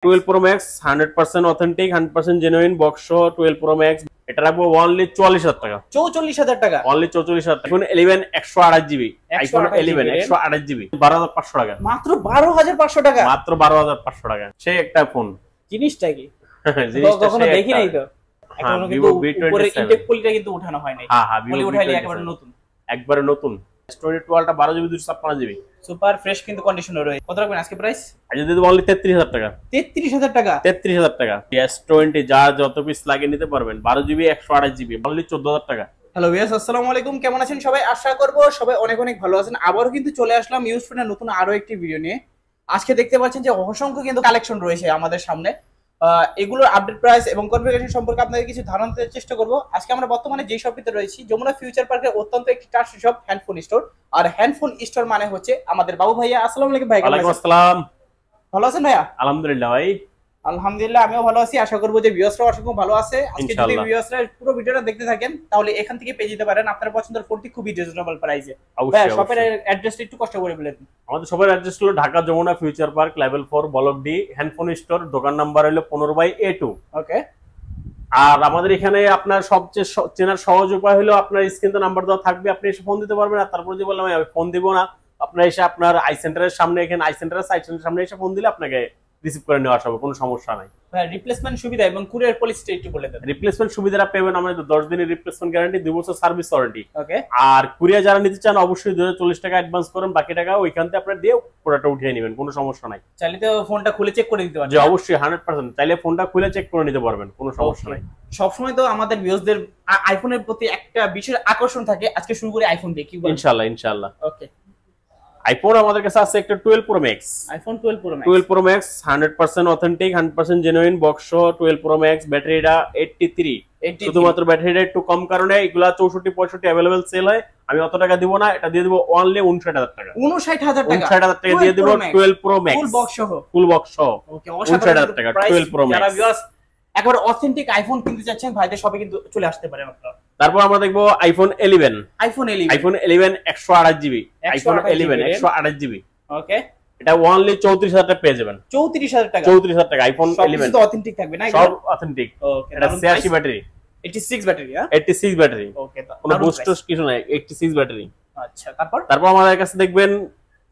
12 Pro Max 100% authentic 100% genuine box 12 Pro Max এটা রাখবো only 44,000 টাকা। 44,000 টাকা অনলি 44,000 টাকা। iPhone 11 128 জিবি, iPhone 11 128 জিবি 12,500 টাকা। মাত্র 12,500 টাকা, মাত্র 12,500 টাকা। সেই একটা ফোন জিনিসটা কি জিনিসটা কখনো দেখি নাই তো। এখনো কিন্তু উপরে ইনটেক পলিটা কিন্তু উঠানো হয় নাই। হ্যাঁ পলি উঠাইলে একেবারে নতুন, একবারে নতুন। S22 Ultra 12 GB 256 GB super fresh কিন্তু কন্ডিশনে রয়েছে। কত রাখবেন আজকে প্রাইস? আজ যদি অনলি 33,000 টাকা। 33,000 টাকা, 33,000 টাকা। S20 যা যত পিস লাগে নিতে পারবেন। 12 জিবি 128 জিবি অনলি 14,000 টাকা। হ্যালো ভিউয়ার্স, আসসালামু আলাইকুম। কেমন আছেন সবাই? আশা করব সবাই অনেক অনেক ভালো আছেন। আবারও কিন্তু চলে আসলাম ইউজফোনের নতুন আরো একটি ভিডিও নিয়ে। আজকে দেখতে পাচ্ছেন যে অসংখ্য কিন্তু কালেকশন রয়েছে আমাদের সামনে। এগুলোর আপডেট প্রাইস এবং কনফিগারেশন সম্পর্কে আপনাদের কিছু ধারণা দেওয়ার চেষ্টা করব। আজকে আমরা বর্তমানে যে শপটিতে রয়েছি, যমুনা ফিউচার পার্কের অত্যন্ত একটি ট্রাস্টেড শপ হ্যান্ডফোন স্টোর। আর হ্যান্ডফোন স্টোর মানে হচ্ছে আমাদের বাবু ভাইয়া। আসসালামু আলাইকুম ভাই। ওয়ালাইকুম আসসালাম। ভালো আছেন ভাইয়া? আলহামদুলিল্লাহ ভাই। আলহামদুলিল্লাহ আমিও ভালো আছি। আশা করব যে ভিউয়ার্সরা অসংখ্য ভালো আছে। আজকে যদি ভিউয়ার্সরা পুরো ভিডিওটা দেখতে থাকেন তাহলে এখান থেকে পেয়ে যেতে পারেন আপনার পছন্দের ফোনটি খুবই রিজনেবল প্রাইসে। ভাই শপের অ্যাড্রেসটা একটু কষ্ট করে বলে দিন। আমাদের শপের অ্যাড্রেস হলো Dhaka Jamuna future park level 4 block D handphone store. দোকান নাম্বার হলো 15/A2। ওকে। আর আমাদের এখানে আপনার সবচেয়ে চেনার সহজ উপায় হলো আপনার স্ক্রিনে নাম্বার দেওয়া থাকবে, আপনি এসে ফোন দিতে পারবেন। আর তারপর যে বললাম আমি ফোন দিব না, আপনার এসে আপনার আই সেন্টারের সামনে, এখানে আই সেন্টারের সামনে এসে ফোন দিলে আপনাকে রিসিভ করে নেওয়া হবে, কোনো সমস্যা নাই। ভাই রিপ্লেসমেন্ট সুবিধা এবং কুরিয়ার পলিসিটা একটু বলে দেন। রিপ্লেসমেন্ট সুবিধাটা পাবেন আমাদের 10 দিনের রিপ্লেসমেন্ট গ্যারান্টি, 2 বছর সার্ভিস ওয়ারেন্টি। ওকে। আর কুরিয়ার যারা নিতে চান অবশ্যই 240 টাকা অ্যাডভান্স করেন, বাকি টাকা ওইখান থেকে আপনারা দিয়ে পুরোটা উঠিয়ে নেবেন, কোনো সমস্যা নাই। চাইলে তো ফোনটা খুলে চেক করে দিতে পারবেন। জি অবশ্যই 100% চাইলে ফোনটা খুলে চেক করে নিতে পারবেন, কোনো সমস্যা নাই। সবসময় তো আমাদের ভিউয়ারদের আইফোনের প্রতি একটা বিশেষ আকর্ষণ থাকে। আজকে শুরু করি আইফোন দিয়ে, কি বলেন? ইনশাআল্লাহ ইনশাআল্লাহ। ওকে। আইফোন আমাদের কাছে আছে একটা 12 Pro Max। IPhone 12 Pro Max। 12 Pro Max 100% authentic 100% genuine box 12 Pro Max। ব্যাটারিটা 83। শুধুমাত্র ব্যাটারিটা একটু কম কারণে এগুলা 64 65 अवेलेबल সেল হয়। আমি অত টাকা দিব না, এটা দিয়ে দিব অনলি 59,000 টাকা। 59,000 টাকা, 59,000 টাকা দিয়ে দিব 12 Pro Max ফুল বক্স সহ। ফুল বক্স সহ। ওকে। 59,000 টাকা 12 Pro Max। যারা ভিউয়ার্স একবার অথেন্টিক আইফোন কিনতে চাচ্ছেন ভাইদের শপে কিন্তু চলে আসতে পারেন আপনারা। তারপর আমরা দেখবো iPhone 11। IPhone 11 128 GB. IPhone 11 128 GB. Okay. এটা অনলি 34,000 টাকা পেয়ে যাবেন। 34,000 টাকা। 34,000 টাকা আইফোন 11 সব তো অথেন্টিক থাকবে না? সব অথেন্টিক। ওকে। এটা 86 ব্যাটারি, 86 ব্যাটারি। হ্যাঁ 86 ব্যাটারি। ওকে। কোনো বুস্টার কিছু নাই, 86 ব্যাটারি। আচ্ছা। তারপর আমাদের কাছে দেখবেন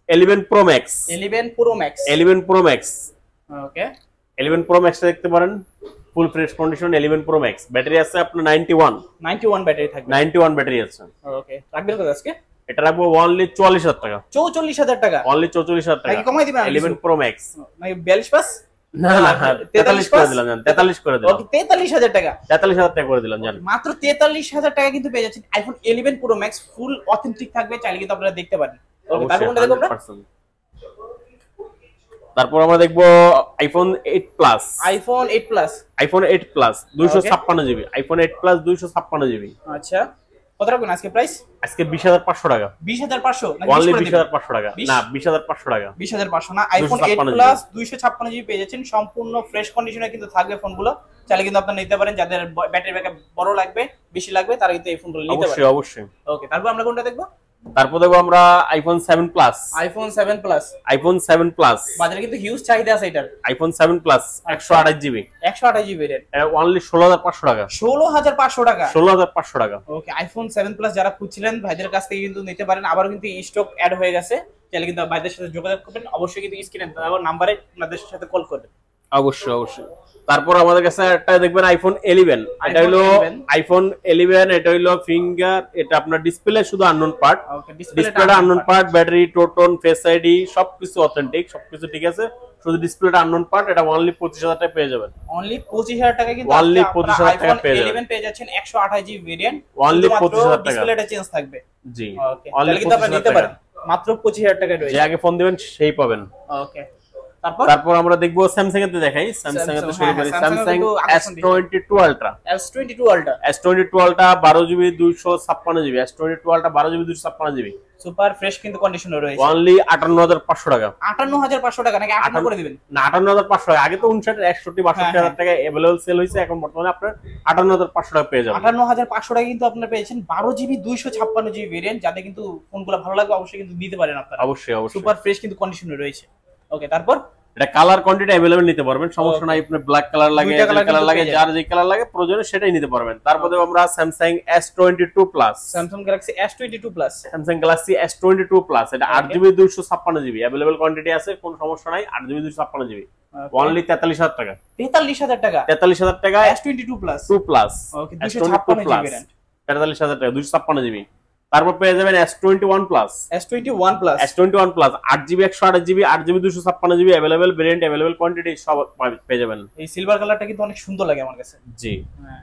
11 Pro Max। 11 Pro Max। 11 Pro Max। ওকে। 11 Pro Max দেখতে পারেন, full fresh condition 11 Pro Max। Battery আছে আপনার 91 ব্যাটারি থাকবে। 91 ব্যাটারি আছে। ওকে। রাখবেন কত আজকে? এটা রাখবো অনলি 44,000 টাকা। 44,000 টাকা। অনলি 44,000 টাকা। নাকি কমাই দিবেন? 11 Pro Max নাকি 42 পাস? না না 43 করে দিলাম জান, 43 করে দিলাম। ওকে। 43,000 টাকা, 43,000 টাকা করে দিলাম জান। মাত্র 43,000 টাকা কিন্তু পেয়ে যাচ্ছেন আইফোন 11 Pro Max ফুল অথেন্টিক থাকবে। চাইলে কিন্তু আপনারা দেখতে পারেন। ওকে। তারপর কোনটা দেখব আমরা? তারপর আমরা দেখবো iPhone 8 plus. IPhone 8 plus. IPhone 8 plus 256 GB. IPhone 8 plus 256 GB. আচ্ছা। কত রাখবেন আজকে প্রাইস? আজকে 20,500 টাকা। 20,500 নাকি? অনলি 20,500 টাকা। না 20,500 টাকা। 20,500 না। আইফোন 8 প্লাস 256 জিবি পেয়ে যাচ্ছেন। সম্পূর্ণ ফ্রেশ কন্ডিশনে কিন্তু থাকবে ফোনগুলো। চাইলে কিন্তু আপনারা নিতে পারেন। যাদের ব্যাটারি ব্যাকআপ বড় লাগবে, বেশি লাগবে, তারা কিন্তু এই ফোনগুলো নিতে পারেন। অবশ্যই অবশ্যই। ওকে। তারপর আমরা কোনটা দেখব? তারপর দেখবো আমরা iPhone 7 plus. IPhone 7 plus. IPhone 7 plus বাজারে কিন্তু হিউজ চাহিদা আছে এটার। IPhone 7 plus 128 GB. 128 জিবি এর অনলি 16,500 টাকা। 16,500 টাকা। 16,500 টাকা। ওকে। আইফোন 7 প্লাস যারা খুঁজছিলেন ভাইদের কাছ থেকে কিন্তু নিতে পারেন। আবারও কিন্তু স্টক অ্যাড হয়ে গেছে। চাইলে কিন্তু ভাইদের সাথে যোগাযোগ করবেন। অবশ্যই কিন্তু স্ক্রিনে দেওয়া নম্বরে আপনাদের সাথে কল করবেন। অবশ্যই অবশ্যই। তারপর আমাদের কাছে একটা দেখবেন আইফোন 11। এটা হলো আইফোন 11। এটা হলো ফিঙ্গার, এটা আপনার ডিসপ্লে শুধু আননোন পার্ট। ডিসপ্লেটা unknown part, battery, Toton, face ID সবকিছু অথেন্টিক, সবকিছু ঠিক আছে, শুধু ডিসপ্লেটা আননোন পার্ট। এটা অনলি 25,000 টাকা পেয়ে যাবেন। অনলি 25,000 টাকা কিন্তু অনলি 25,000 টাকা পেয়ে যাবেন। 11 পেয়ে যাচ্ছেন 128 জিবি ভেরিয়েন্ট। অনলি 25,000 টাকা। ডিসপ্লেটা চেঞ্জ থাকবে। জি। ওকে। তাহলে কিন্তু আপনারা নিতে পারেন মাত্র 25,000 টাকায় রয়েছে। যে আগে ফোন দিবেন সেই পাবেন। ওকে। তারপর আমরা দেখবো স্যামসাং এর দেখাই। স্যামসাং এর শুরু করি। Samsung S22 Ultra। S22 Ultra। S22 Ultra 12 GB 256 GB. S22 Ultra 12 GB 256 GB super fresh কিন্তু কন্ডিশনে রয়েছে। অনলি 58,500 টাকা। 58,500 টাকা নাকি 58 করে দিবেন? না 58,500 টাকা। আগে তো 59 61 62,000 টাকা अवेलेबल সেল হইছে, এখন বর্তমানে আপনারা 58,500 টাকা পেয়ে যাবেন। 58,500 টাকা কিন্তু আপনারা পেয়েছেন 12 জিবি 256 জিবি ভেরিয়েন্ট। যাদের কিন্তু ফোনগুলো ভালো লাগবে অবশ্যই কিন্তু নিতে পারেন আপনারা। অবশ্যই অবশ্যই। সুপার ফ্রেশ কিন্তু কন্ডিশনে রয়েছে। ওকে। তারপর এটা কালার কোয়ান্টিটি अवेलेबल নিতে পারবেন, সমস্যা নাই। আপনি ব্ল্যাক কালার লাগে, রেড কালার লাগে, যার যে কালার লাগে প্রয়োজনে সেটাই নিতে পারবেন। তারপরে আমরা Samsung S22 Plus, Samsung Galaxy S22 Plus, Samsung Galaxy S22 Plus, এটা 8GB 256GB अवेलेबल কোয়ান্টিটি আছে, কোনো সমস্যা নাই। 8GB 256GB অনলি 43000 টাকা। 43000 টাকা, 43000 টাকা S22 Plus 2 Plus, ওকে 256GB ভেরিয়েন্ট, 43000 টাকা 256GB। তারপর পেয়ে যাবেন S21 Plus, S21 Plus, S21 Plus 8GB 128GB 8GB 256GB available variant, available quantity সব পেয়ে যাবেন। এই সিলভার কালারটা কিন্তু অনেক সুন্দর লাগে আমার কাছে। জি হ্যাঁ,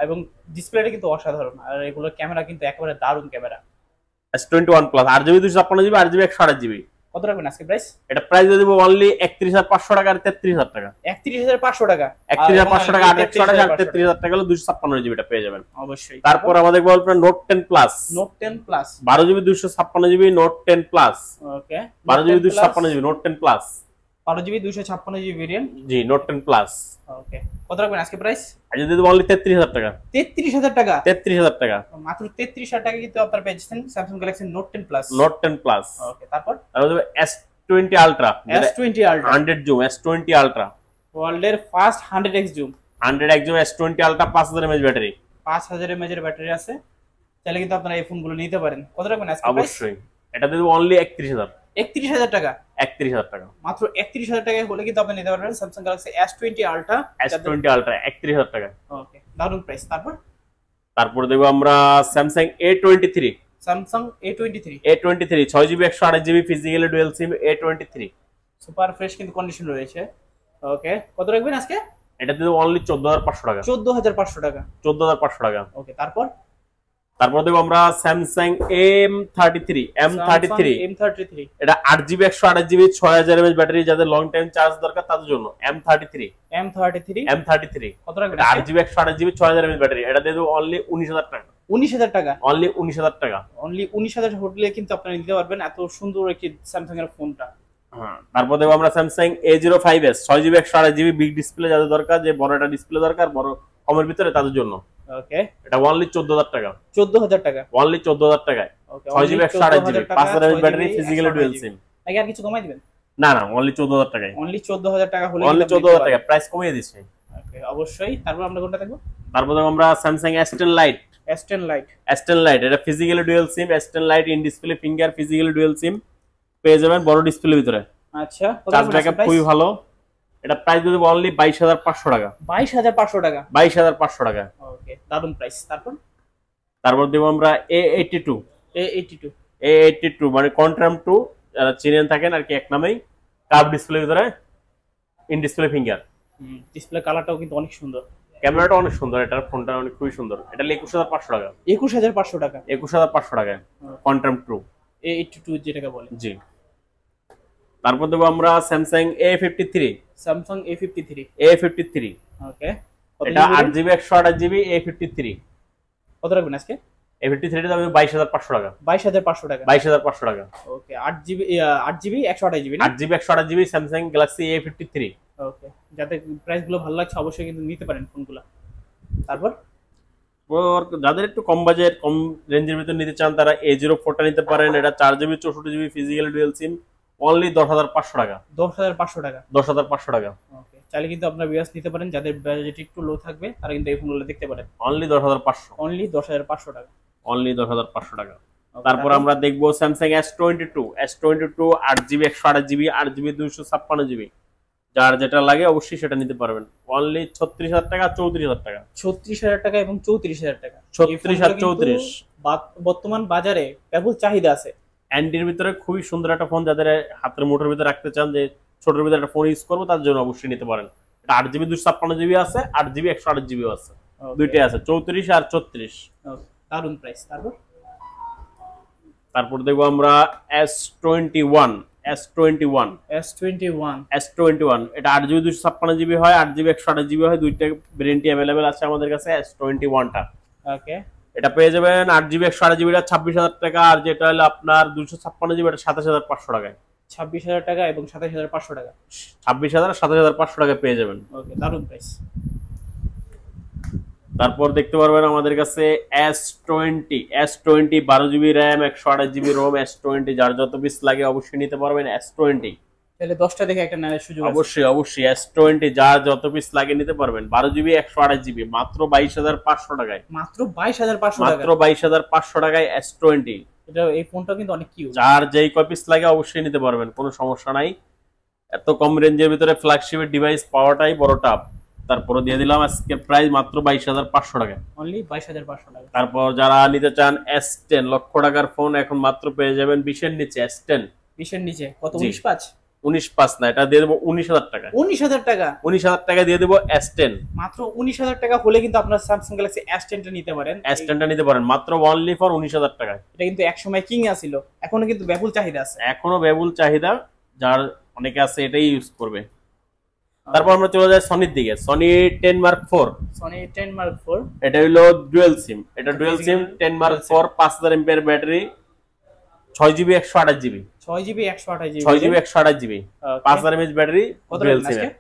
এবং ডিসপ্লেটা কিন্তু অসাধারণ, আর এগুলোর ক্যামেরা কিন্তু একেবারে দারুণ camera. S21 Plus 8GB 256GB 8GB 128GB কত রাখবেন আজকে প্রাইস? এটা প্রাইস দিয়ে দেব অনলি 31500 টাকা আর 33000 টাকা। 31500 টাকা, 31500 টাকা আর 128 আর 33000 টাকা হলো 256GB টা পেয়ে যাবেন অবশ্যই। তারপর আমাদের বলবেন Note 10 Plus, Note 10 Plus 12GB 256GB Note 10 Plus, okay 12GB 256GB Note 10 Plus, 12GB 256GB variant, জি Note 10 Plus ওকে কত রাখবেন আজকে প্রাইস? আজ দিয়ে দেব অনলি 33000 টাকা। 33000 টাকা, 33000 টাকা, মাত্র 33000 টাকা কিন্তু আপনারা পেয়েছেন Samsung Galaxy Note 10 Plus, Note 10 Plus ওকে। তারপর S20 Ultra, S20 Ultra 100 zoom, S20 Ultra ওয়ার্ল্ডের first 100x zoom, 100x zoom S20 Ultra 5000 mAh battery, 5000 mAh এর ব্যাটারি আছে, চাইলে কিন্তু আপনারা এই ফোনগুলো নিতে পারেন। কত রাখবেন আজকে প্রাইস? অবশ্যই এটা দিয়ে দেব অনলি 31000। 31000 টাকা, 31000 টাকা, মাত্র 31000 টাকায় হলে কিন্তু আপনি নিতে পারবেন Samsung Galaxy S20 Ultra, S20 Ultra 31000 টাকা। ওকে দারুণ প্রাইস। তারপর দেব আমরা Samsung A23, Samsung A23, 6GB 128GB physically dual sim A23 super fresh কিন্তু কন্ডিশন রয়েছে। ওকে কত রাখবেন আজকে? এটা দিয়ে দেব অনলি 14500 টাকা। 14500 টাকা, 14500 টাকা। ওকে। তারপর দেব আমরা Samsung M33, এটা 8GB 128GB 6000 mAh ব্যাটারি, যাদের লং টাইম চার্জ দরকার তাদের জন্য M33 কত রাখবেন? 8GB 128GB 6000 mAh ব্যাটারি, এটা দিয়ে দেব অনলি 19000 টাকা। 19000 টাকা, অনলি 19000 টাকা, অনলি 19000 হোটেলে কিন্তু আপনারা নিতে পারবেন এত সুন্দর একটি Samsung এর ফোনটা। হ্যাঁ, তারপর দেব আমরা Samsung A05s 6GB 128GB big display, যাদের দরকার, যে বড় একটা ডিসপ্লে দরকার বড় কমের ভিতরে তাদের জন্য, ওকে। এটা অনলি 14000 টাকা। 14000 টাকা, অনলি 14000 টাকায়, okay. 6GB 128GB 5000 mAh battery physically dual sim. নাকি আর কিছু কমাই দিবেন? না অনলি 14000 টাকায়, অনলি 14000 টাকা হলে অনলি 14000 টাকা প্রাইস কমিয়ে দিচ্ছি। ওকে অবশ্যই। তারপর আমরা কোনটা দেখব? তারপর আমরা Samsung S10 Lite, S10 Lite এটা physically dual sim, S10 Lite in display finger physically dual sim পেয়ে যাবেন বড় ডিসপ্লের ভিতরে। আচ্ছা, চার্জ ব্যাকআপ খুবই ভালো। এটা প্রাইস দিয়ে দেব অনলি 22500 টাকা। 22500 টাকা, 22500 টাকা, ওকে দারুন প্রাইস। তারপর দেব আমরা A82 মানে Quantum 2, যারা চিনেন থাকেন আর কি এক নামেই, কার্ভ ডিসপ্লের ভিতরে ইন ডিসপ্লে ফিঙ্গার। ডিসপ্লে কালারটাও কিন্তু অনেক সুন্দর, ক্যামেরাটা অনেক সুন্দর, এটার ফোনটা অনেক খুবই সুন্দর। এটা 21500 টাকা। 21500 টাকা, 21500 টাকা Quantum 2 A82 যেটাকে বলে, জি। তারপর দেব আমরা Samsung A53, ওকে। এটা 8GB 128GB A53 কত রাখবেন আজকে? A53 এর দাম 22500 টাকা। 22500 টাকা, 22500 টাকা, ওকে। 8GB 128GB না? 8GB 128GB Samsung Galaxy A53, ওকে। যাদের প্রাইস গুলো ভালো লাগছে অবশ্যই কিন্তু নিতে পারেন ফোনগুলো। তারপর যাদের একটু কম বাজেট কম রেঞ্জের ভিতর নিতে চান তারা A04 টা নিতে পারেন। এটা 4GB 64GB physical dual SIM only 10500 টাকা। 10500 টাকা, 10500 টাকা, ওকে। চাইলে কিন্তু আপনারা ভিউয়ার্স নিতে পারেন, যাদের বাজেট একটু লো থাকবে তারা কিন্তু এই ফোনগুলো দেখতে পারেন। অনলি 10500, অনলি 10500 টাকা, অনলি 10500 টাকা। তারপর আমরা দেখব Samsung S22 8GB 128GB 8GB 256GB, যার যেটা লাগে অবশ্যই সেটা নিতে পারবেন। অনলি 36000 টাকা 34000 টাকা, 36000 টাকা এবং 34000 টাকা। 36 আর 34 বর্তমান বাজারে ব্যাপক চাহিদা আছে। অ্যান্ডির ভিতরে খুবই সুন্দর একটা ফোন, যাদের হাতের মুঠোর ভিতরে রাখতে চান, যে ছোটর ভিতরে একটা ফোন ইউজ করবো তার জন্য অবশ্যই নিতে পারেন। এটা 8GB 256GB আছে, 8GB 128GB আছে, দুইটাই আছে, 34 আর 34। দারুন প্রাইস। তারপর দেখবো আমরা S21, এটা 8GB 256GB হয়, 8GB 128GB হয়, দুইটা ভেরিয়েন্টই अवेलेबल আছে আমাদের কাছে S21 টা, ওকে। এটা পেয়ে যাবেন 8GB 128GB টা 26000 টাকা, আর যেটা হলো আপনার 256GB এটা 27500 টাকায়। 26000 টাকা এবং 27500 টাকা, 26000 আর 27500 টাকায় পেয়ে যাবেন, ওকে দারুন প্রাইস। তারপর দেখতে পারবেন আমাদের কাছে S20 12GB RAM 128GB ROM S20, যার যত পিস লাগে অবশ্যই নিতে পারবেন। S20 তাহলে 10টা দেখে একটা নেওয়ার সুযোগ আছে। অবশ্যই অবশ্যই S20 যার যত পিস লাগে নিতে পারবেন। 12GB 128GB মাত্র 22,500 টাকায়। মাত্র 22,500 টাকা, মাত্র 22,500 টাকায় S20। এটা এই ফোনটা কিন্তু অনেক কিউট। যার যেই কয় পিস লাগে অবশ্যই নিতে পারবেন, কোনো সমস্যা নাই। এত কম রেঞ্জের ভিতরে ফ্ল্যাগশিপের ডিভাইস পাওয়াটাই বড় টাপ। তারপরে দিয়ে দিলাম আজকে প্রাইস মাত্র 22,500 টাকা, অনলি 22,500 টাকা। তারপর যারা নিতে চান S10 লক্ষ টাকার ফোন এখন মাত্র পেয়ে যাবেন 20 এর নিচে। S10 20 এর নিচে কত? 19.5? 19.5 না, এটা দিয়ে দেবো 19,000 টাকা। 19,000 টাকা? 19,000 টাকা দিয়ে দেবো S10। মাত্র 19,000 টাকা হলে কিন্তু আপনার স্যামসাং গ্যালাক্সি S10 টা নিতে পারেন। S10 টা নিতে পারেন মাত্র অনলি ফর 19,000 টাকায়। এটা কিন্তু এক সময় কিং ছিল, এখনো কিন্তু ব্যাপক চাহিদা আছে। এখনো ব্যাবুল চাহিদা, যার অনেকে আছে এটাই ইউজ করবে। তারপর আমরা চলে যাই সনির দিকে। Sony 10 Mark 4। সনি 10 Mark 4 এটা হলো ডুয়াল সিম। এটা dual sim 10 Mark 4, 5000 mAh battery, 6GB 128GB। 6GB 128GB 6GB 128GB 5000 mAh battery, dual sim.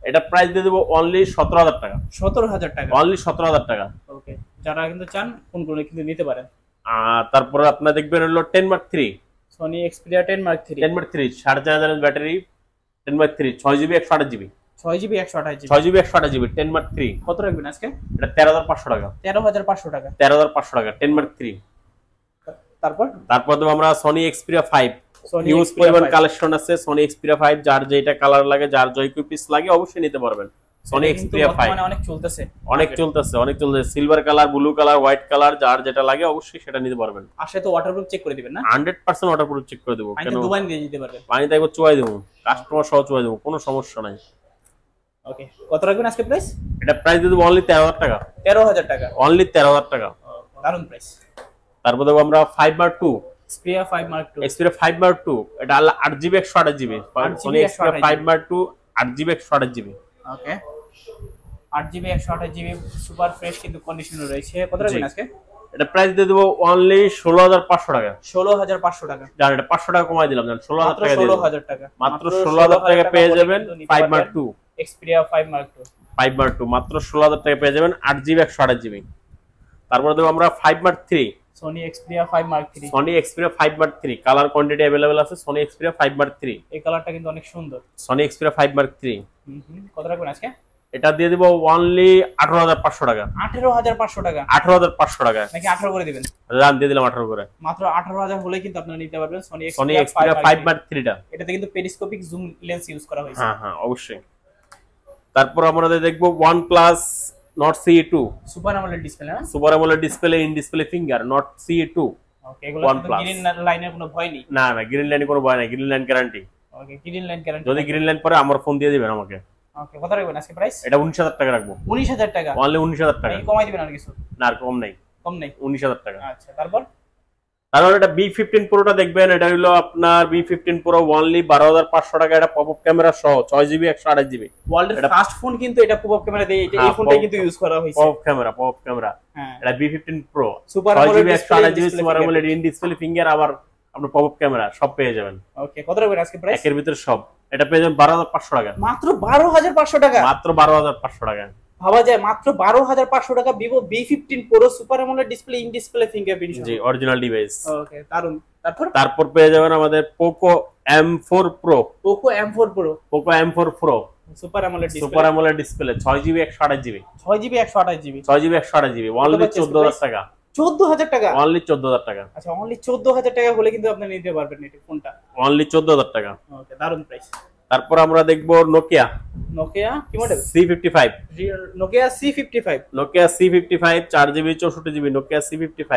এটা প্রাইস দিয়ে দেবো অনলি 17,000 টাকা। 17,000 টাকা, অনলি 17,000 টাকা। ওকে, যারা কিন্তু চান ফোনগুলো কিন্তু নিতে পারেন। তারপর আপনারা দেখবেন হলো 10 Mark 3। Sony Xperia 10 Mark 3। 10 Mark 3 4500 mAh battery, 10 Mark 3 6GB 128GB। 6GB 128GB 6GB 128GB 10 Mark 3 কত রাখবেন আজকে? এটা 13,500 টাকা। 13,500 টাকা। 13,500 টাকা 10 Mark 3। তারপর দেবো আমরা সনি Xperia 5। হিউজ পরিমাণ কালেকশন আছে সনি Xperia 5, যার যেটা কালার লাগে, যার জয় পিস লাগে অবশ্যই নিতে পারবেন। সনি Xperia 5 অনেক চলতেছে, অনেক চলতেছে silver colour, blue colour, white colour, যার যেটা লাগে অবশ্যই সেটা নিতে পারবেন। আসলে তো ওয়াটারপ্রুফ চেক করে দিবেন না? 100% ওয়াটারপ্রুফ চেক করে দেবো। কেন? দুবাই দিয়ে দিতে পারবেন, পানিতে একবার চুয়াই দেবো, কাস্টমার সহ চুয়াই দেবো, কোনো সমস্যা নাই। ওকে, কত রাখবেন আজকে প্রাইস? এটা প্রাইস দিয়ে দেবো অনলি 13,000 টাকা। 13,000 টাকা, অনলি 13,000 টাকা, দারুন প্রাইস। তারপর দেবো আমরা 5 Mark 2। Xperia 5 Mark 2। Xperia 5 Mark 2 এটা 8GB 128GB। Sony Xperia 5 Mark 2 8GB 128GB। ওকে, 8GB 128GB সুপার ফ্রেশ কিন্তু কন্ডিশনে রয়েছে। কত রাখবেন আজকে? এটা প্রাইস দিয়ে দেবো অনলি 16,500 টাকা। 16,500 টাকা, জান এটা 500 টাকা কমাই দিলাম, জান 16,000 টাকা দিয়ে 16,000 টাকা, মাত্র 16,000 টাকা পেয়ে যাবেন 5 Mark 2। Xperia 5 Mark 2 5 Mark 2 মাত্র 16,000 টাকা পেয়ে যাবেন 8GB 128GB। তারপর দেবো আমরা 5 Mark 3। Sony Xperia 5 Mark 3। Sony Xperia 5 Mark 3 colour quantity available আছে। সনি Xperia 5 Mark 3 এই কালারটা কিন্তু অনেক সুন্দর। সনি Xperia 5 Mark 3 কত রাখবেন আজকে? এটা দিয়ে দিব অনলি 18,500 টাকা। 18,500 টাকা? 18,500 টাকা নাকি 18 করে দিবেন? রান দিয়ে দিলাম 18 করে। মাত্র 18,000 হলে কিন্তু আপনারা নিতে পারবেন সনি Xperia 5 Mark 3 টা। এটাতে কিন্তু পেরিস্কোপিক জুম লেন্স ইউজ করা হয়েছে। হ্যাঁ হ্যাঁ অবশ্যই। তারপর আমরা দেখব OnePlus Nord CE2 super AMOLED display না? Super AMOLED display, in display finger, Nord CE2। Okay, এগুলো কিন্তু গ্রিন লাইনের কোনো ভয় নেই? না না, গ্রিন লাইনে কোনো ভয় নাই, গ্রিন লাইন গ্যারান্টি। ওকে, গ্রিন লাইন গ্যারান্টি। যদি গ্রিন লাইন পরে আমার ফোন দিয়ে দিবেন আমাকে। ওকে, কত রাখবেন আজকে প্রাইস? এটা 19,000 টাকা রাখবো। 19,000 টাকা? অনলি 19,000 টাকা। কমাই দিবেন আর কিছু? না আর কম নাই। কম নাই? 19,000 টাকা। আচ্ছা, তারপর এটা B15 Pro টা দেখবেন। এটা হলো আপনার B15 Pro অনলি 12,500 টাকা। এটা পপআপ ক্যামেরা সহ 6GB 128GB। ওয়ার্ল্ডের ফার্স্ট ফোন কিন্তু এটা পপআপ ক্যামেরা দিয়ে, এই ফোনটাই কিন্তু ইউজ করা হয়েছে। Popup camera. হ্যাঁ, এটা B15 Pro super amoled 6GB super amoled in display finger, আবার আপনার পপআপ ক্যামেরা সব পেয়ে যাবেন। ওকে, কত রাখবেন আজকে প্রাইস? একের ভিতর সব। এটা পেয়ে যাবেন 12,500 টাকা। মাত্র 12,500 টাকা? মাত্র 12,500 টাকা। ভাবা যায়, মাত্র 12,500 টাকা Vivo B15 Pro super AMOLED display, in display fingerprint. জি, অরিজিনাল ডিভাইস। ওকে, দারুন। তারপর পেয়ে যাবেন আমাদের Poco M4 Pro। Poco M4 Pro। Poco M4 Pro super AMOLED display, super AMOLED display 6GB 128GB। 6GB 128GB 6GB 128GB only 14,000 টাকা। 14,000 টাকা? Only 14,000 টাকা। আচ্ছা, অনলি 14,000 টাকা হলে কিন্তু আপনি নিতে পারবেন এই ফোনটা। অনলি 14,000 টাকা। ওকে, দারুন প্রাইস। তারপর আমরা দেখব নোকিয়া কি model? C55। Nokia C55। Nokia C55 4GB 64GB Nokia C55।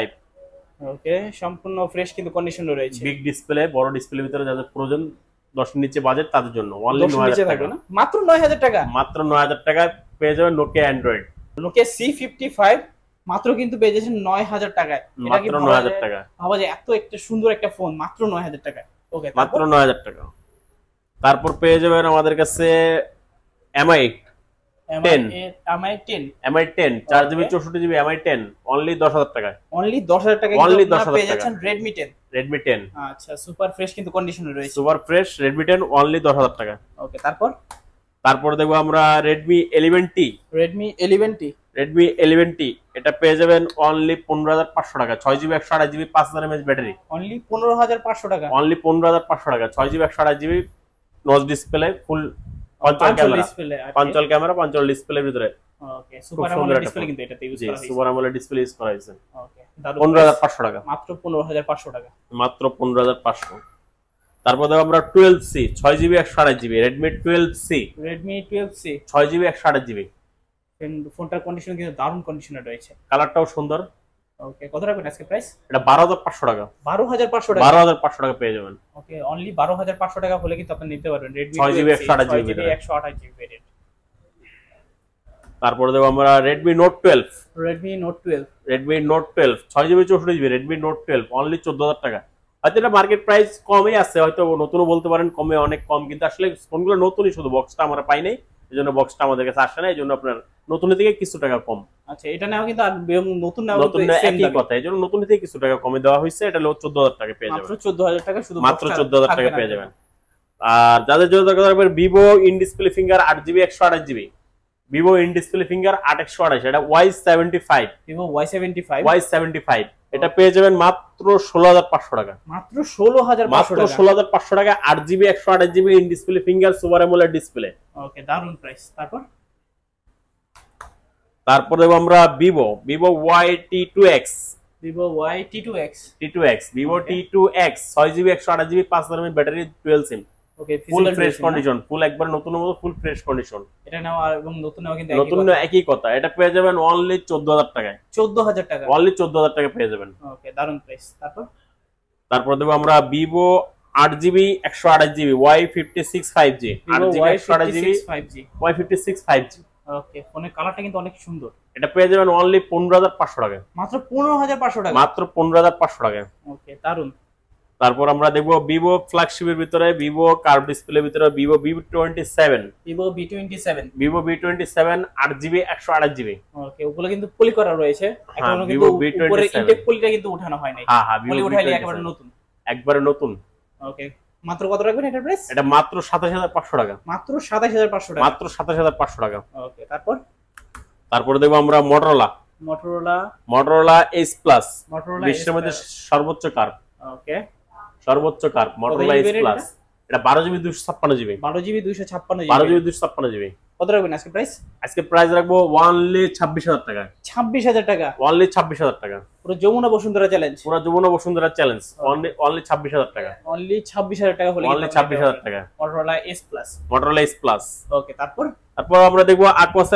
ওকে, সম্পূর্ণ ফ্রেশ কিন্তু কন্ডিশনে রয়েছে। বিগ ডিসপ্লে, বড় ডিসপ্লের ভিতরে যাদের প্রয়োজন 10 এর নিচে বাজেট তাদের জন্য অনলি 9,000 টাকা। মাত্র 9,000 টাকা? মাত্র 9,000 টাকা পেয়ে যাবেন নোকিয়া অ্যান্ড্রয়েড। নোকিয়া C55 মাত্র কিন্তু পেয়ে যাচ্ছেন 9,000 টাকায়। এটা কি মাত্র 9,000 টাকা? ভাবা যায়, এত একটা সুন্দর একটা ফোন মাত্র 9,000 টাকা। ওকে, মাত্র 9,000 টাকা। তারপর পেয়ে যাবেন আমাদের কাছে MI 10 4GB 64GB MI 10 only 10,000 টাকায়। অনলি 10,000 টাকা অনলি 10,000 পেয়ে যাচ্ছেন Redmi 10। আচ্ছা, সুপার ফ্রেশ কিন্তু কন্ডিশনে রয়েছে। সুপার ফ্রেশ Redmi 10 অনলি 10,000 টাকা। ওকে, তারপর দেখবো আমরা Redmi 11T। Redmi 11T এটা পেয়ে যাবেন অনলি 15,500 টাকা। 6GB 128GB 5000 mAh battery. Only 15,500 টাকা? অনলি 15,500 টাকা 6GB 128GB নচ ডিসপ্লে, ফুল পঞ্চল ডিসপ্লের ভিতরে। ওকে, সুপার আমোলেড ডিসপ্লে কিন্তু এটাতে ইউজ করা হয়েছে। সুপার আমোলেড ডিসপ্লে ইউজ করা হয়েছে। ওকে, 15500 টাকা, মাত্র 15500 টাকা, মাত্র 15500। তারপর দেখো আমরা 12C 6GB 128GB Redmi 12C 6GB 128GB। ফোনটার কন্ডিশন কিন্তু দারুণ কন্ডিশনে রয়েছে, কালারটাও সুন্দর। ওকে, কত রাখবেন আজকে প্রাইস? এটা 12500 টাকা, 12500 টাকা, 12500 টাকা পেয়ে যাবেন। ওকে, অনলি 12500 টাকা হলে কিন্তু আপনি নিতে পারবেন Redmi 6GB 128GB 128GB variant. তারপরে দেখো আমরা Redmi Note 12 6GB 64GB Redmi Note 12 only 14000 টাকা। হয়তো এটা মার্কেট প্রাইস কমই আছে, হয়তো নতুনও বলতে পারেন, কমে অনেক কম, কিন্তু আসলে ফোনগুলো নতুনই, শুধু বক্সটা আমরা পাই নাই, এজন্য বক্সটা আমাদের কাছে আসে না, এজন্য আপনার নতুন থেকে কিছু টাকা কম। আচ্ছা, এটা নাও কিন্তু আর নতুন নাও নতুন একই কথা, এজন্য নতুন থেকে কিছু টাকা কমে দেওয়া হয়েছে। এটা হলো 14000 টাকা পেয়ে যাবেন, মাত্র 14000 টাকা, শুধু মাত্র 14000 টাকা পেয়ে যাবেন। আর যাদের জন্য দরকার হবে Vivo in display finger 8GB 128GB, Vivo in display finger 8 এটা Y75, Vivo Y75 এটা পেয়ে যাবেন মাত্র 16500 টাকা, মাত্র 16500 টাকা 8GB 128GB in display finger super AMOLED display. Okay, দারুন প্রাইস। তারপর দেব আমরা Vivo YT2X, Vivo YT2X, Vivo T2X 6GB 128GB 5000 mAh battery, 12 সিম। ওকে, ফুল ফ্রেশ কন্ডিশন, ফুল একবার নতুন মতো ফুল ফ্রেশ কন্ডিশন। এটা নাও, এবং নতুন নাও কিন্তু নতুন একই কথা। এটা পেয়ে যাবেন অনলি 14000 টাকায়, 14000 টাকা, অনলি 14000 টাকা পেয়ে যাবেন। ওকে, দারুন প্রাইস। তারপর দেব আমরা Vivo 8GB 128GB Y56 5G, 8GB 128GB Y56 5G। ওকে, ফোনের কালারটা কিন্তু অনেক সুন্দর। এটা পেয়ে যাবেন অনলি 15500 টাকা, মাত্র 15500 টাকা, মাত্র 15500 টাকা। ওকে, দারুন। তারপর আমরা দেখবো Vivo ফ্ল্যাগশিপের ভিতরে, Vivo কার্ভ ডিসপ্লের ভিতরে Vivo V27, Vivo V27 8GB 128GB। ওকে, ওগুলো কিন্তু পলি করা রয়েছে, এখনো কিন্তু উপরে ইনটেক পলিটা কিন্তু উঠানো হয় নাই। হ্যাঁ, পলি উঠাইলে একেবারে নতুন। ওকে, মাত্র কত রাখবেন এটার প্রাইস? এটা মাত্র 27500 টাকা, মাত্র 27500 টাকা, মাত্র 27500 টাকা। ওকে, তারপর দেখবো আমরা Motorola Ace Plus, বিশ্বের মধ্যে সর্বোচ্চ কার্ভ। ওকে, সর্বোচ্চ কার্ভ Motorola Ace Plus, এটা 12GB 256GB, 12GB 256GB। কত রাখবেন আজকে প্রাইস? আজকে প্রাইস রাখবো অনলি 26000 টাকা, 26000 টাকা, অনলি 26000 টাকা। পুরো যমুনা বসুন্ধরা চ্যালেঞ্জ, অনলি 26000 টাকা, অনলি 26000 টাকা হলে, অনলি 26000 টাকা Motorola Ace Plus। ওকে, তারপর আমরা দেখবো Aquos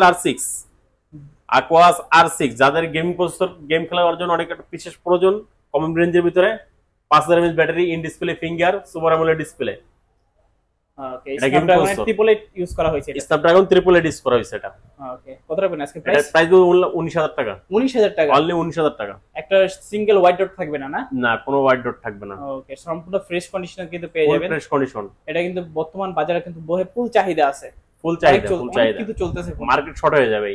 R6, যাদের গেম প্রসেসর, গেম খেলার জন্য অনেক একটা বিশেষ প্রয়োজন, কম রেঞ্জের ভিতরে, 5000 mAh battery, in display finger, super AMOLED display. Okay, Snapdragon 888 use করা হয়েছে, Snapdragon 888 ইউজ করা হয়েছে এটা। ওকে, কত রাখবেন আজকে প্রাইস? এটা প্রাইস 19000 টাকা, 19000 টাকা, অনলি 19000 টাকা। একটা সিঙ্গেল হোয়াইট ডট থাকবে না? না, কোনো হোয়াইট ডট থাকবে না। ওকে, সম্পূর্ণ ফ্রেশ কন্ডিশনে কিন্তু পেয়ে যাবেন, ফ্রেশ কন্ডিশন। এটা কিন্তু বর্তমান বাজারে কিন্তু ফুল চাহিদা আছে, ফুল চাহিদা কিন্তু চলতেছে, মার্কেট শর্ট হয়ে যাবে।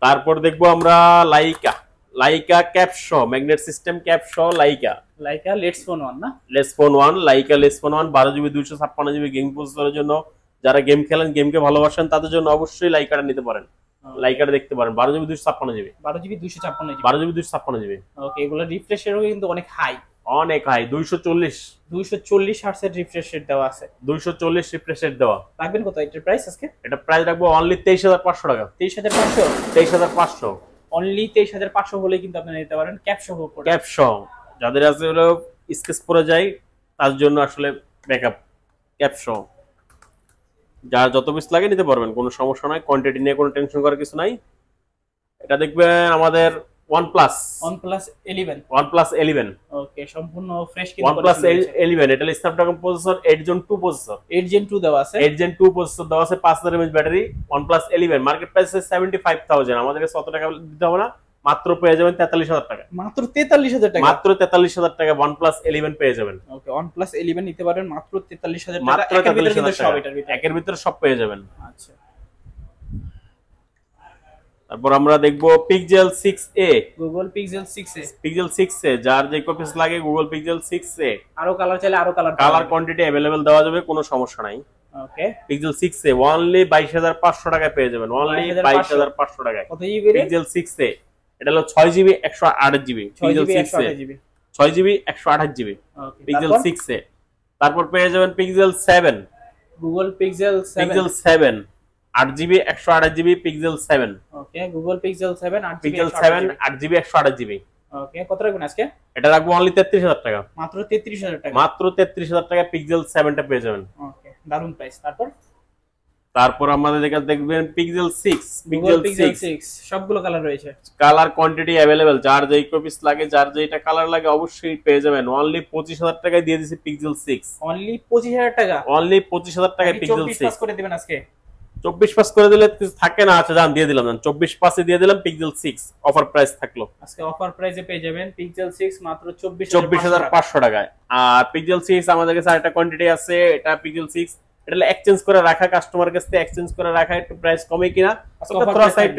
তারপর দেখবো আমরা Laika ক্যাপশো magnet system, ক্যাপশো Laika let's phone 1 না, let's phone 1, Laika let's phone 1 12GB 256GB game প্রসেসরের জন্য, যারা গেম খেলেন, গেমকে ভালোবাসেন, তাদের জন্য অবশ্যই লাইকাটা নিতে পারেন, লাইকাটা দেখতে পারেন। 12GB 256GB। ওকে, এগুলো রিফ্রেশ রেটও কিন্তু অনেক হাই, 240 হার্টজ এর রিফ্রেশ রেট দেওয়া আছে, 240 রিফ্রেশ রেট দেওয়া। রাখবেন কত এটার প্রাইস আজকে? এটা প্রাইস রাখবো অনলি 23500 টাকা, 23500 অনলি 23500 হলে কিন্তু আপনি নিতে পারেন ক্যাপশো। যাদের আছে হলো স্কেচ পড়ে যায়, তার জন্য আসলে ব্যাকআপ ক্যাপশো, যার যত পিস লাগে নিতে পারবেন, কোনো সমস্যা নাই, কোয়ান্টিটি নিয়ে কোনো টেনশন করার কিছু নাই। এটা দেখবেন আমাদের OnePlus 11। ওকে, সম্পূর্ণ ফ্রেশ কিন্তু OnePlus 11, এটা Snapdragon processor 8 Gen 2 processor, 8 Gen 2 দেওয়া আছে, 8 Gen 2 প্রসেসর দেওয়া আছে, 5000 mAh battery, OnePlus 11 market price 75000, আমাদের কাছে অত টাকা দিতে হবে না, মাত্র পেয়ে যাবেন 43000 টাকা, মাত্র 43000 টাকা, মাত্র 43000 টাকা OnePlus 11 পেয়ে যাবেন। ওকে, OnePlus 11 নিতে পারেন মাত্র 43000 টাকা, মাত্র 43000 টাকা, একের ভিতরে সব পেয়ে যাবেন। আচ্ছা, তারপর আমরা দেখবো Pixel 6a, Google Pixel 6a, যার যে কপিস লাগে Google Pixel 6a, আরো কালার চাইলে আরো কালার কোয়ান্টিটি अवेलेबल দেওয়া যাবে, কোনো সমস্যা নাই। ওকে, Pixel 6a অনলি 22500 টাকায় পেয়ে যাবেন, অনলি 22500 টাকায়। কত জিবি Pixel 6a, এটা হলো 6GB 128GB, Pixel 6a 6GB 128GB, Pixel 6a। তারপর পেয়ে যাবেন pixel 7, Google pixel 7, pixel 7 8GB 128GB pixel 7। Okay Google pixel 7 8GB pixel 7 8GB 128GB। ওকে কত রাখবেন আজকে? এটা রাখবো অনলি 33000 টাকা, মাত্র 33000 টাকা, মাত্র 33000 টাকা পিক্সেল 7টা পেয়ে যাবেন। ওকে দারুন প্রাইস। তারপর আমাদের এখানে দেখবেন পিক্সেল 6, পিক্সেল 6 সবগুলো কালার রয়েছে, কালার কোয়ান্টিটি अवेलेबल, যার যেই পিস লাগে যার যেটা কালার লাগে অবশ্যই পেয়ে যাবেন। অনলি 25000 টাকায় দিয়ে দিছি পিক্সেল 6, অনলি 25000 টাকা, অনলি 25000 টাকায় পিক্সেল 6। 24 পাস করে দিবেন আজকে, 24 পাস করে দিলে থাকে না, আচ্ছা জান দিয়ে দিলাম, 24 পাসে দিয়ে দিলাম পিক্সেল 6, অফার প্রাইস থাকলো আজকে অফার প্রাইসে পেয়ে যাবেন পিক্সেল 6 মাত্র 24500 টাকায়। আর পিক্সেল 6 আমাদের কাছে আরেকটা কোয়ান্টিটি আছে, এটা পিক্সেল 6 এটা এক্সচেঞ্জ করে রাখা, কাস্টমার কাছ থেকে এক্সচেঞ্জ করে রাখা, একটু প্রাইস কমে কিনা থোড়া সাইড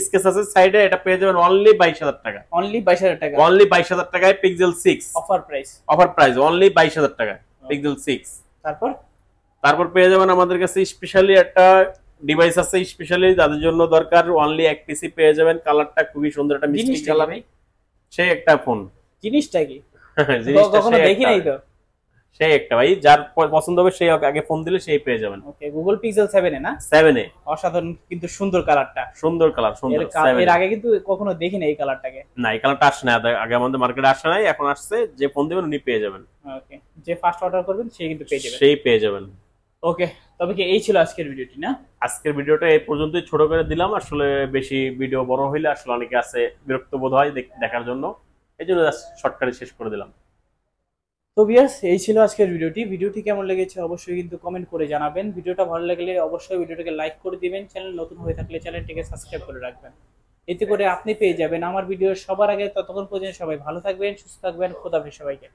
স্কেচ আছে সাইডে, এটা পেয়ে যাবেন অনলি 22000 টাকা, অনলি 22000 টাকা, অনলি 22000 টাকায় pixel 6 offer price, offer price only 22000 টাকা পিক্সেল 6। তারপর পেয়ে যাবেন আমাদের কাছে স্পেশালি একটা ডিভাইস আছে, স্পেশালি যাদের জন্য দরকার, অনলি এক পিসি পেয়ে যাবেন, কালারটা খুবই সুন্দর, একটা মিষ্টি কালার, সেই একটা ফোন। জিনিসটা কি কখনো দেখি নাই তো, সেই একটা ভাই, যার পছন্দ হবে সেই আগে ফোন দিলে সেই পেয়ে যাবেন। ওকে গুগল পিক্সেল 7 এ না, 7 এ অসাধারণ কিন্তু সুন্দর কালারটা, সুন্দর কালার, সুন্দর। এর আগে কিন্তু কখনো দেখি না এই কালারটাকে, না এই কালারটা আসে না, আগে আমাদের মার্কেটে আসে নাই, এখন আসছে, যে ফোন দিবেন উনি পেয়ে যাবেন। ওকে যে ফার্স্ট অর্ডার করবেন সে কিন্তু পেয়ে যাবেন, সেই পেয়ে যাবেন। ওকে তবে কি এই ছিল আজকের ভিডিওটি না? আজকের ভিডিওটা এই পর্যন্তই ছোট করে দিলাম, আসলে বেশি ভিডিও বড় হইলে আসলে অনেকে আছে বিরক্ত বোধ হয় দেখার জন্য, এই জন্য শর্টকাটে শেষ করে দিলাম। তো ভিউয়ার্স এই ছিল আজকের ভিডিওটি কেমন লেগেছে অবশ্যই কিন্তু কমেন্ট করে জানাবেন। ভিডিওটা ভালো লাগলে অবশ্যই ভিডিওটাকে লাইক করে দিবেন, চ্যানেল নতুন হয়ে থাকলে চ্যানেলটিকে সাবস্ক্রাইব করে রাখবেন, এতে করে আপনি পেয়ে যাবেন আমার ভিডিও সবার আগে। ততক্ষণ পর্যন্ত সবাই ভালো থাকবেন, সুস্থ থাকবেন, খোদা হাফেজ সবাইকে।